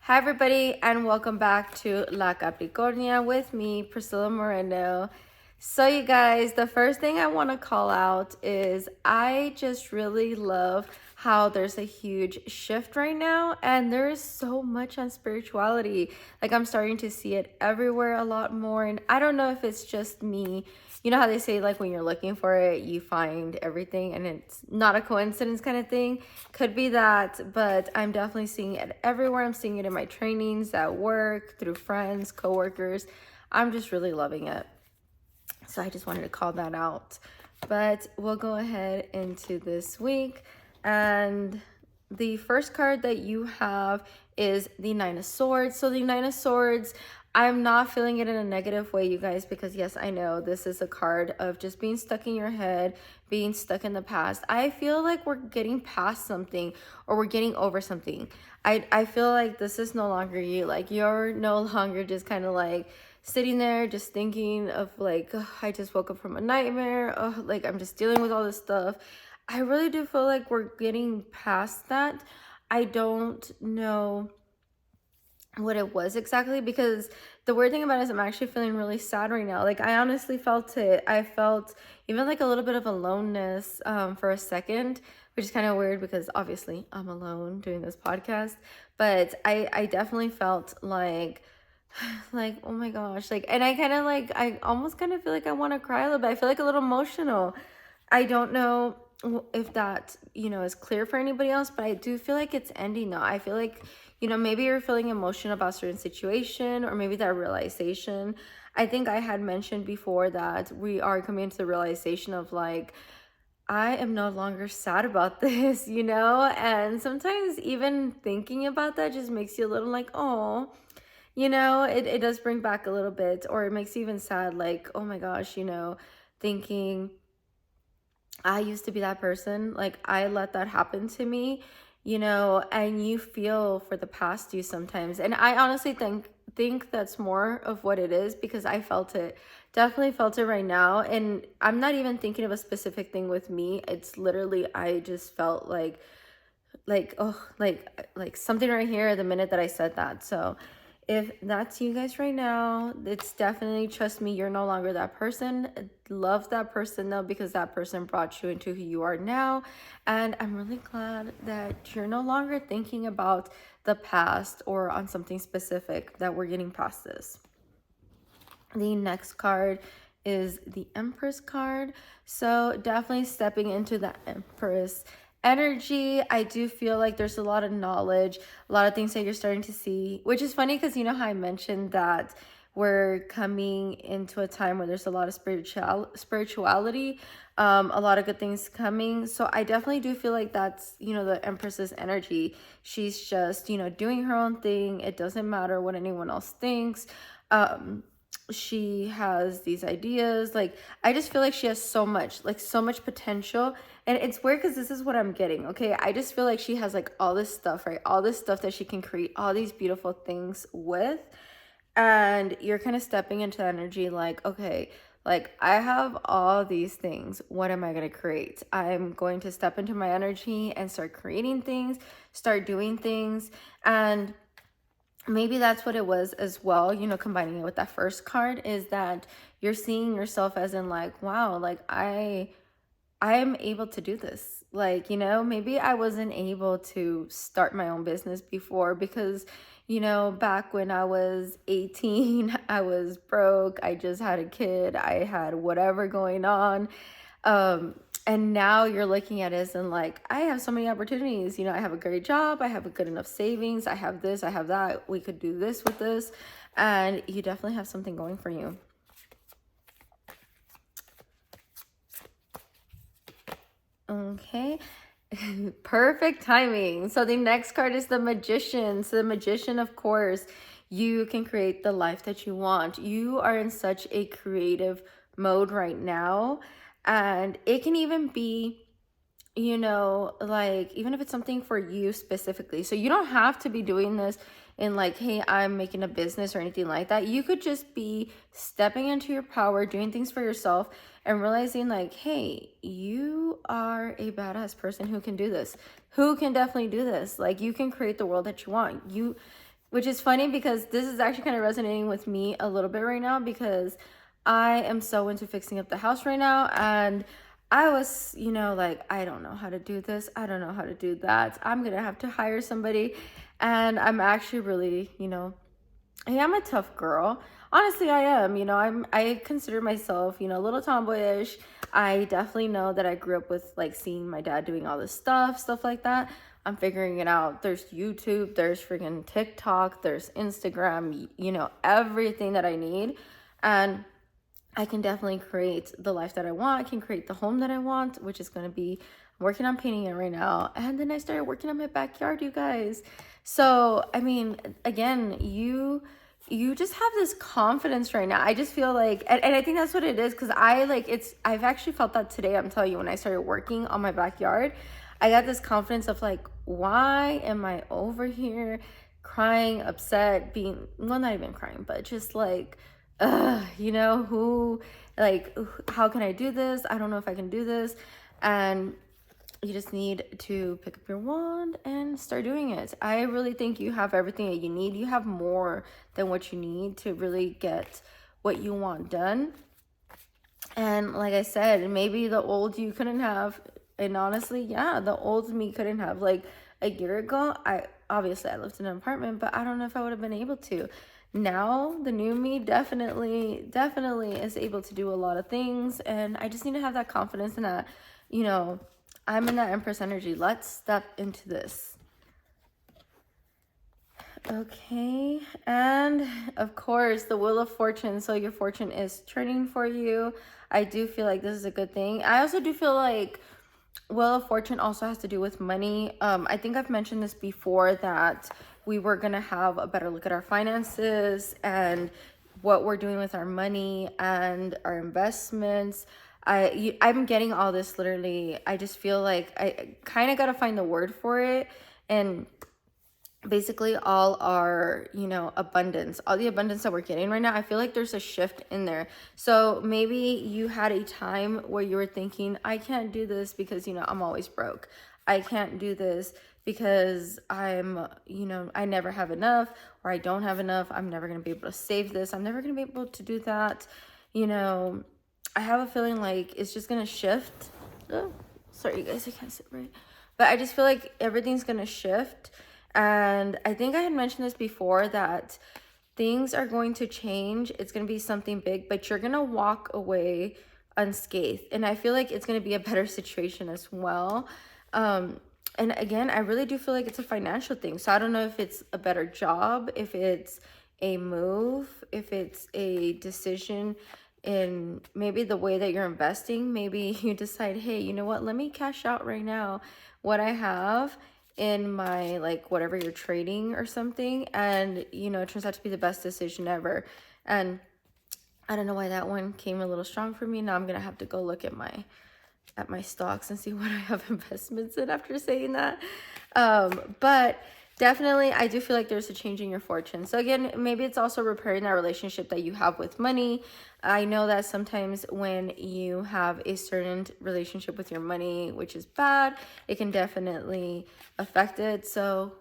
Hi everybody and welcome back to La Capricornia with me, Priscilla Moreno. So you guys, the first thing I want to call out is I just really love how there's a huge shift right now and there's so much on spirituality. Like I'm starting to see it everywhere a lot more, and I don't know if it's just me. You know how they say like when you're looking for it, you find everything and it's not a coincidence kind of thing. Could be that, but I'm definitely seeing it everywhere. I'm seeing it in my trainings, at work, through friends, coworkers. I'm just really loving it. So I just wanted to call that out. But we'll go ahead into this week. And the first card that you have is the Nine of Swords. So the Nine of Swords, I'm not feeling it in a negative way, you guys, because yes, I know this is a card of just being stuck in your head, being stuck in the past. I feel like we're getting past something or we're getting over something. I feel like this is no longer you. Like you're no longer just kind of like sitting there just thinking of like, "Ugh, I just woke up from a nightmare. Oh, like I'm just dealing with all this stuff." I really do feel like we're getting past that. I don't know what it was exactly, because the weird thing about it is I'm actually feeling really sad right now. Like I honestly felt it. I felt even like a little bit of aloneness for a second, which is kind of weird because obviously I'm alone doing this podcast. But I definitely felt like oh my gosh, like, and I kind of like I almost kind of feel like I want to cry a little bit. I feel like a little emotional. I don't know if that, is clear for anybody else, but I do feel like it's ending now. I feel like, maybe you're feeling emotion about a certain situation, or maybe that realization. I think I had mentioned before that we are coming to the realization of like, I am no longer sad about this, and sometimes even thinking about that just makes you a little like, oh, it does bring back a little bit, or it makes you even sad, like, oh my gosh, thinking I used to be that person. Like I let that happen to me, and you feel for the past you sometimes. And I honestly think that's more of what it is, because I felt it. Definitely felt it right now. And I'm not even thinking of a specific thing with me. It's literally I just felt like something right here the minute that I said that. So if that's you guys right now, it's definitely, trust me, you're no longer that person. Love that person though, because that person brought you into who you are now. And I'm really glad that you're no longer thinking about the past or on something specific, that we're getting past this. The next card is the Empress card. So definitely stepping into the Empress energy. I do feel like there's a lot of knowledge, a lot of things that you're starting to see, which is funny because you know how I mentioned that we're coming into a time where there's a lot of spirituality, a lot of good things coming. So I definitely do feel like that's, the Empress's energy. She's just, doing her own thing. It doesn't matter what anyone else thinks. She has these ideas. Like I just feel like she has so much potential. And it's weird because this is what I'm getting. Okay, I just feel like she has like all this stuff, right? All this stuff that she can create all these beautiful things with. And you're kind of stepping into energy like, okay, like I have all these things. What am I going to create? I'm going to step into my energy and start creating things, start doing things. And maybe that's what it was as well, combining it with that first card, is that you're seeing yourself as in like, wow, like I am able to do this. Like, maybe I wasn't able to start my own business before because, back when I was 18, I was broke. I just had a kid. I had whatever going on. And now you're looking at it as in like, I have so many opportunities. I have a great job. I have a good enough savings. I have this, I have that. We could do this with this. And you definitely have something going for you. Okay. Perfect timing. So the next card is the Magician. So the Magician, of course, you can create the life that you want. You are in such a creative mode right now. And it can even be, like even if it's something for you specifically. So you don't have to be doing this in like, hey, I'm making a business or anything like that. You could just be stepping into your power, doing things for yourself, and realizing like, hey, you are a badass person who can do this, who can definitely do this. Like you can create the world that you want. which is funny because this is actually kind of resonating with me a little bit right now, because I am so into fixing up the house right now. And I was, like, I don't know how to do this. I don't know how to do that. I'm going to have to hire somebody. And I'm actually really, I am a tough girl. Honestly, I am. I consider myself, a little tomboyish. I definitely know that I grew up with like seeing my dad doing all this stuff like that. I'm figuring it out. There's YouTube, there's freaking TikTok, there's Instagram, everything that I need. And I can definitely create the life that I want. I can create the home that I want, which is going to be working on painting it right now. And then I started working on my backyard, you guys. So, I mean, again, you just have this confidence right now. I just feel like, and I think that's what it is, because I've actually felt that today. I'm telling you, when I started working on my backyard, I got this confidence of like, why am I over here crying, upset, well, not even crying, but just like, how can I do this? I don't know if I can do this. And you just need to pick up your wand and start doing it. I really think you have everything that you need. You have more than what you need to really get what you want done. And like I said, maybe the old you couldn't have. And honestly, yeah, the old me couldn't have. Like a year ago, I lived in an apartment, but I don't know if I would have been able to. Now, the new me definitely is able to do a lot of things. And I just need to have that confidence in that, I'm in that Empress energy. Let's step into this. Okay, and of course, the Wheel of Fortune. So your fortune is turning for you. I do feel like this is a good thing. I also do feel like Wheel of Fortune also has to do with money. I think I've mentioned this before, that we were going to have a better look at our finances and what we're doing with our money and our investments. I'm getting all this literally. I just feel like I kind of got to find the word for it. And basically all our abundance, all the abundance that we're getting right now, I feel like there's a shift in there. So maybe you had a time where you were thinking, I can't do this because I'm always broke. I can't do this because I'm I never have enough, or I don't have enough. I'm never going to be able to save this. I'm never going to be able to do that. I have a feeling like it's just going to shift. Oh, sorry you guys, I can't sit right. But I just feel like everything's going to shift. And I think I had mentioned this before, that things are going to change. It's going to be something big, but you're going to walk away unscathed. And I feel like it's going to be a better situation as well. And again, I really do feel like it's a financial thing. So I don't know if it's a better job, if it's a move, if it's a decision in maybe the way that you're investing. Maybe you decide, hey, you know what, let me cash out right now what I have in my like whatever you're trading or something, and it turns out to be the best decision ever. And I don't know why that one came a little strong for me. Now I'm gonna have to go look at my stocks and see what I have investments in after saying that. But definitely I do feel like there's a change in your fortune. So again, maybe it's also repairing that relationship that you have with money. I know that sometimes when you have a certain relationship with your money, which is bad, it can definitely affect it. So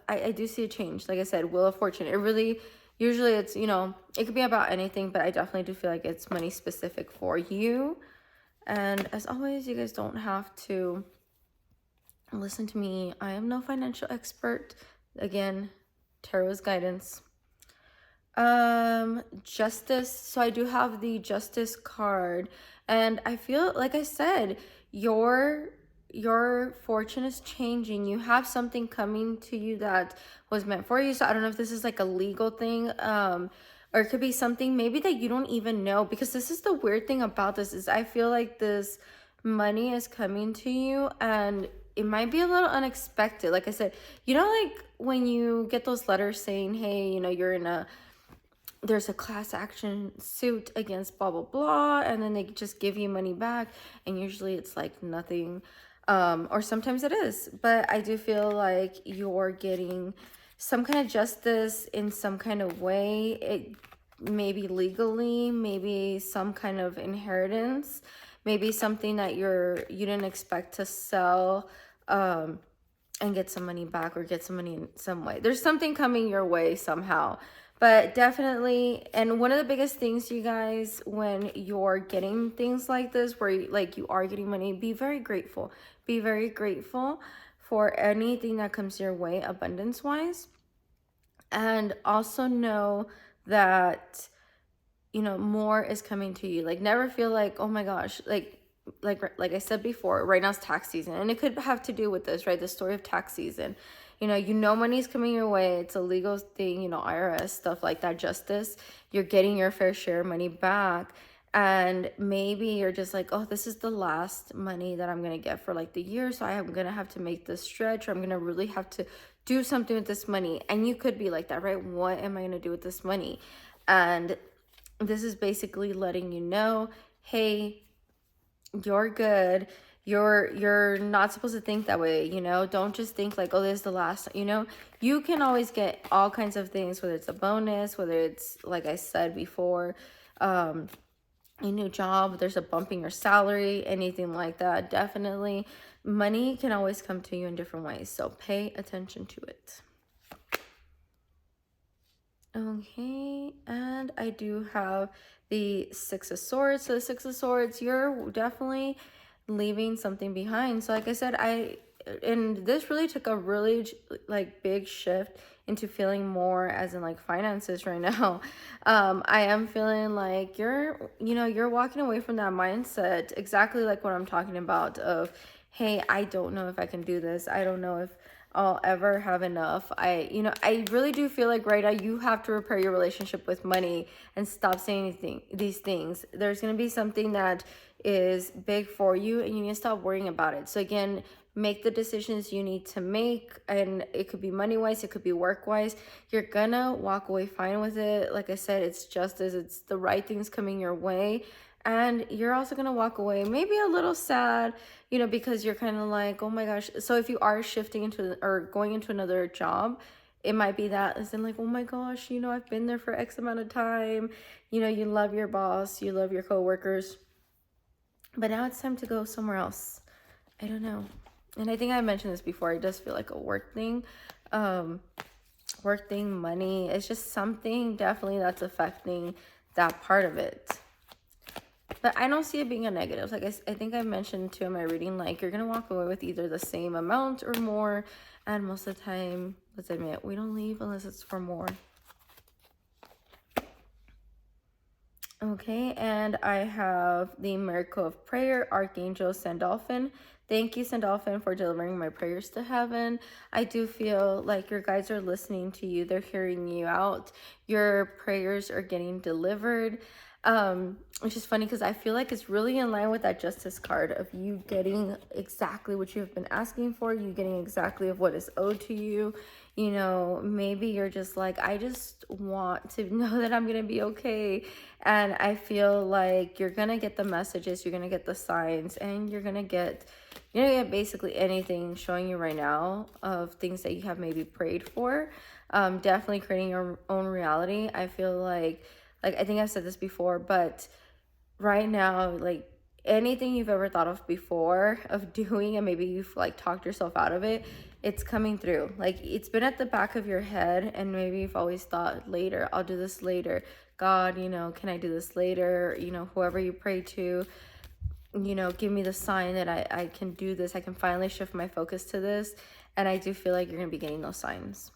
I do see a change. Like I said, Wheel of Fortune, it really, usually it's, it could be about anything, but I definitely do feel like it's money specific for you. And as always, you guys don't have to listen to me. I am no financial expert. Again, tarot's guidance. Justice. So I do have the Justice card, and I feel like I said, your fortune is changing. You have something coming to you that was meant for you. So I don't know if this is like a legal thing, or it could be something maybe that you don't even know, because this is the weird thing about this, is I feel like this money is coming to you and it might be a little unexpected. Like I said, like when you get those letters saying, hey, there's a class action suit against blah blah blah, and then they just give you money back, and usually it's like nothing, or sometimes it is. But I do feel like you're getting some kind of justice in some kind of way. It maybe legally, maybe some kind of inheritance, maybe something that you didn't expect to sell. and get some money back or get some money in some way. There's something coming your way somehow. But definitely, and one of the biggest things, you guys, when you're getting things like this, where you are getting money, be very grateful. Be very grateful for anything that comes your way, abundance wise. And also know that, you know, more is coming to you. Like, never feel like, oh my gosh, like I said before, right now it's tax season, and it could have to do with this, right? The story of tax season. You know money's coming your way. It's a legal thing, you know, IRS, stuff like that, justice. You're getting your fair share of money back. And maybe you're just like, oh, this is the last money that I'm gonna get for like the year, so I am gonna have to make this stretch, or I'm gonna really have to do something with this money. And you could be like that, right? What am I gonna do with this money? And this is basically letting you know, hey, you're good. You're not supposed to think that way, you know. Don't just think like, oh, this is the last, you know. You can always get all kinds of things, whether it's a bonus, whether it's, like I said before, a new job, there's a bump in your salary, anything like that. Definitely money can always come to you in different ways, so pay attention to it. Okay, and I do have the Six of Swords. So the Six of Swords, you're definitely leaving something behind. So like I said, and this really took a really like big shift into feeling more as in like finances right now. I am feeling like you're walking away from that mindset, exactly like what I'm talking about of, hey, I don't know if I can do this. I don't know if I'll ever have enough. I really do feel like right now you have to repair your relationship with money and stop saying these things. There's going to be something that is big for you, and you need to stop worrying about it. So again, make the decisions you need to make, and it could be money wise, it could be work wise. You're gonna walk away fine with it. Like I said, it's justice, it's the right things coming your way. And you're also gonna walk away maybe a little sad, you know, because you're kind of like, oh my gosh. So if you are shifting into or going into another job, it might be that as in like, oh my gosh, you know, I've been there for X amount of time. You know, you love your boss, you love your coworkers, but now it's time to go somewhere else. I don't know. And I think I mentioned this before. It does feel like a work thing. Work thing, money. It's just something definitely that's affecting that part of it. But I don't see it being a negative. Like I think I mentioned too in my reading, like you're going to walk away with either the same amount or more. And most of the time, let's admit, we don't leave unless it's for more. Okay, and I have the Miracle of Prayer, Archangel Sandalphon. Thank you, Sandalphon, for delivering my prayers to heaven. I do feel like your guides are listening to you. They're hearing you out. Your prayers are getting delivered. It's just funny because I feel like it's really in line with that Justice card of you getting exactly what you have been asking for, you getting exactly of what is owed to you. You know, maybe you're just like, I just want to know that I'm gonna be okay. And I feel like you're gonna get the messages, you're gonna get the signs, and you're gonna get basically anything showing you right now of things that you have maybe prayed for. Definitely creating your own reality. I feel like I think I've said this before, but right now, like anything you've ever thought of before of doing, and maybe you've like talked yourself out of it, it's coming through. Like it's been at the back of your head, and maybe you've always thought, later, I'll do this later. God, you know, can I do this later? You know, whoever you pray to, you know, give me the sign that I can do this. I can finally shift my focus to this. And I do feel like you're going to be getting those signs.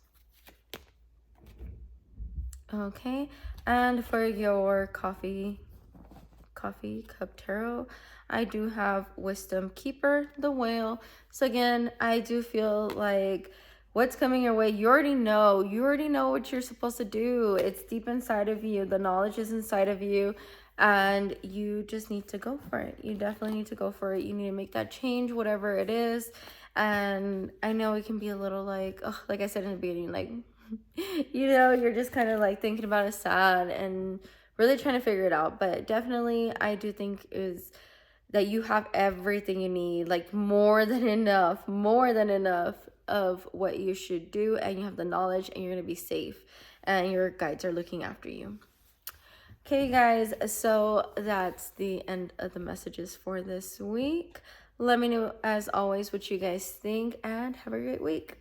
Okay, and for your coffee cup tarot, I do have Wisdom Keeper, the Whale. So again, I do feel like what's coming your way, you already know what you're supposed to do. It's deep inside of you. The knowledge is inside of you, and you just need to go for it. You definitely need to go for it. You need to make that change, whatever it is. And I know it can be a little like, oh, like I said in the beginning, like you know, you're just kind of like thinking about it, sad, and really trying to figure it out. But definitely I do think is that you have everything you need, like more than enough of what you should do, and you have the knowledge, and you're going to be safe, and your guides are looking after you. Okay guys, so that's the end of the messages for this week. Let me know, as always, what you guys think, and have a great week.